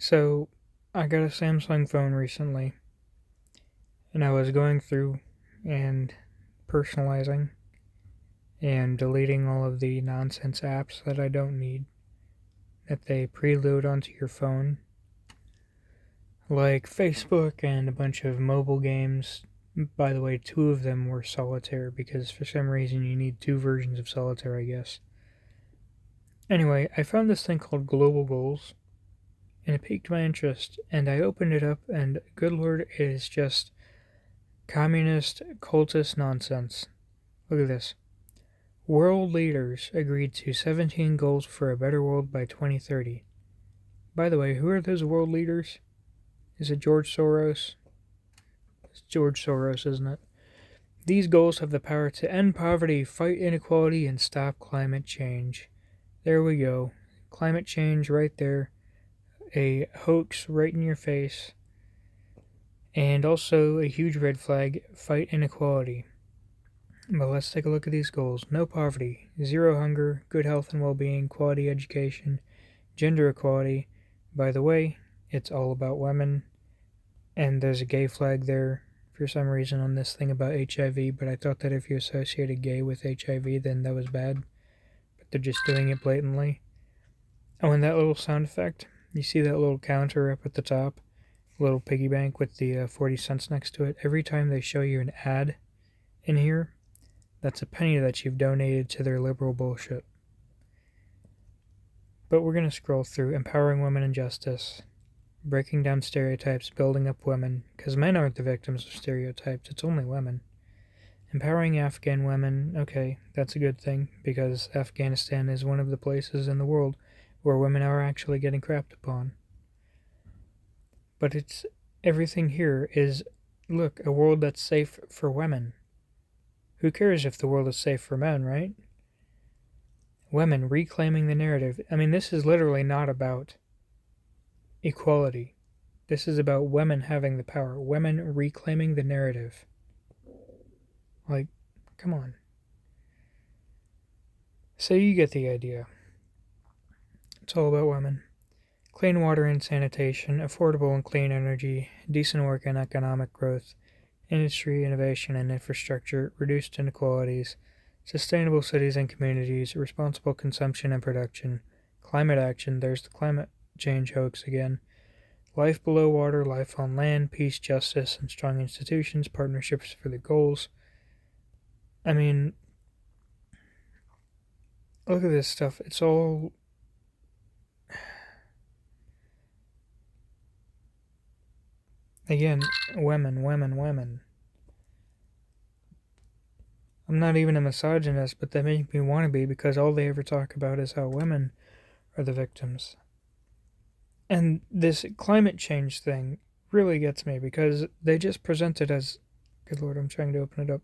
So, I got a Samsung phone recently, and I was going through and personalizing and deleting all of the nonsense apps that I don't need that they preload onto your phone, like Facebook and a bunch of mobile games. By the way, two of them were solitaire because for some reason you need two versions of solitaire, I guess. Anyway, I found this thing called Global Goals, and it piqued my interest, and I opened it up, and good lord, it is just communist, cultist nonsense. Look at this. World leaders agreed to 17 goals for a better world by 2030. By the way, who are those world leaders? Is it George Soros? It's George Soros, isn't it? These goals have the power to end poverty, fight inequality, and stop climate change. There we go. Climate change right there. A hoax right in your face. And also a huge red flag, fight inequality. But let's take a look at these goals. No poverty, zero hunger, good health and well-being, quality education, gender equality. By the way, it's all about women. And there's a gay flag there for some reason on this thing about HIV, but I thought that if you associated gay with HIV, then that was bad. But they're just doing it blatantly. Oh, and that little sound effect. You see that little counter up at the top? Little piggy bank with the 40 cents next to it. Every time they show you an ad in here, that's a penny that you've donated to their liberal bullshit. But we're going to scroll through empowering women and justice, breaking down stereotypes, building up women, because men aren't the victims of stereotypes, it's only women. Empowering Afghan women, okay, that's a good thing, because Afghanistan is one of the places in the world where women are actually getting crapped upon. But it's everything here is, look, a world that's safe for women. Who cares if the world is safe for men, right? Women reclaiming the narrative. I mean, this is literally not about equality. This is about women having the power. Women reclaiming the narrative. Like, come on. So you get the idea. It's all about women. Clean water and sanitation, affordable and clean energy, decent work and economic growth, industry, innovation, and infrastructure, reduced inequalities, sustainable cities and communities, responsible consumption and production, climate action, there's the climate change hoax again, life below water, life on land, peace, justice, and strong institutions, partnerships for the goals. I mean, look at this stuff. It's all... Again, women, women, women. I'm not even a misogynist, but they make me want to be because all they ever talk about is how women are the victims. And this climate change thing really gets me because they just present it as, good lord, I'm trying to open it up.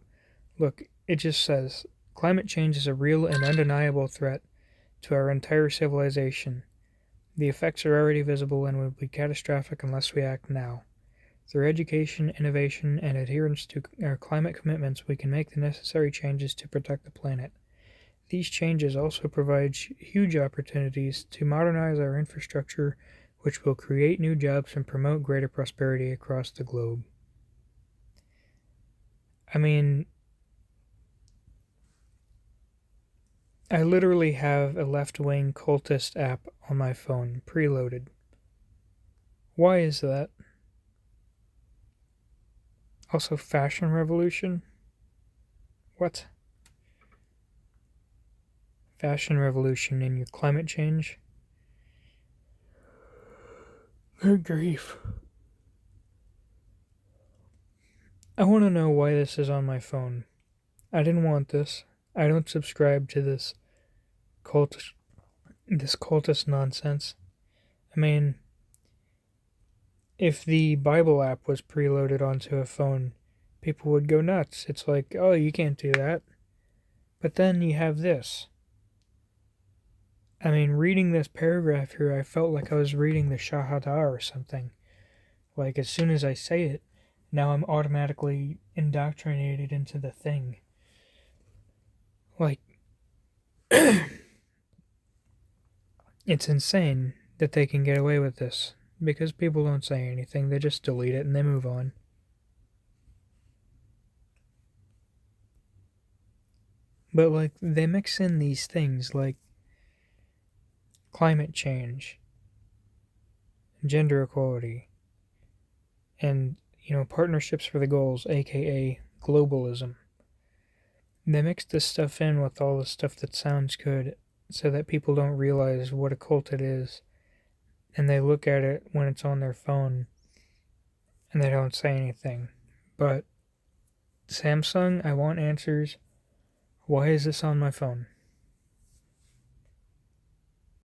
Look, it just says, climate change is a real and undeniable threat to our entire civilization. The effects are already visible and will be catastrophic unless we act now. Through education, innovation, and adherence to our climate commitments, we can make the necessary changes to protect the planet. These changes also provide huge opportunities to modernize our infrastructure, which will create new jobs and promote greater prosperity across the globe. I mean, I literally have a left-wing cultist app on my phone, preloaded. Why is that? Also, fashion revolution? What? Fashion revolution in your climate change? Good grief. I want to know why this is on my phone. I didn't want this. I don't subscribe to this cultist nonsense. I mean, if the Bible app was preloaded onto a phone, people would go nuts. It's like, oh, you can't do that. But then you have this. I mean, reading this paragraph here, I felt like I was reading the Shahada or something. Like, as soon as I say it, now I'm automatically indoctrinated into the thing. Like, it's insane that they can get away with this because people don't say anything. They just delete it and they move on. But, like, they mix in these things like climate change, gender equality, and, partnerships for the goals, aka globalism. They mix this stuff in with all the stuff that sounds good so that people don't realize what a cult it is, and they look at it when it's on their phone and they don't say anything. But Samsung, I want answers. Why is this on my phone?